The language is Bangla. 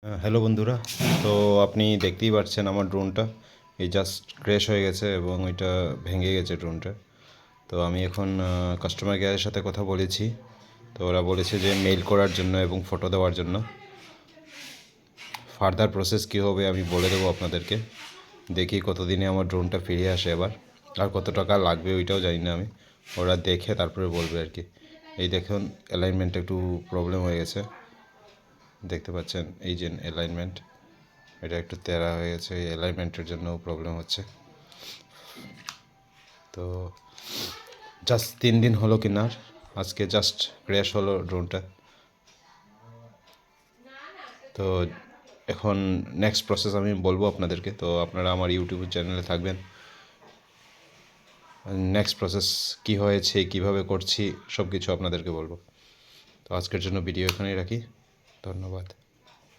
হ্যালো বন্ধুরা। তো আপনি দেখতেই পাচ্ছেন আমার ড্রোনটা এই জাস্ট ক্র্যাশ হয়ে গেছে এবং ওইটা ভেঙে গেছে ড্রোনটা। তো আমি এখন কাস্টমার কেয়ারের সাথে কথা বলেছি। তো ওরা বলেছে যে মেইল করার জন্য এবং ফটো দেওয়ার জন্য। ফার্দার প্রসেস কী হবে আমি বলে দেবো আপনাদেরকে। দেখি কতদিনে আমার ড্রোনটা ফিরে আসে এবার, আর কত টাকা লাগবে ওইটাও জানি না আমি। ওরা দেখে তারপরে বলবে আর কি। এই দেখুন অ্যালাইনমেন্টটা একটু প্রবলেম হয়ে গেছে, দেখতে পাচ্ছেন এই যে অ্যালাইনমেন্ট, এটা একটু তেড়া হয়ে গেছে, এই অ্যালাইনমেন্টের জন্য প্রবলেম হচ্ছে। তো জাস্ট 3 দিন হলো কেনার, আজকে জাস্ট ক্র্যাশ হলো ড্রোনটা। তো এখন নেক্সট প্রসেস আমি বলবো আপনাদেরকে। তো আপনারা আমার ইউটিউব চ্যানেলে থাকবেন। নেক্সট প্রসেস কী হয়েছে, কিভাবে করছি, সব কিছু আপনাদেরকে বলবো। তো আজকের জন্য ভিডিও এখানেই রাখি। ধন্যবাদ।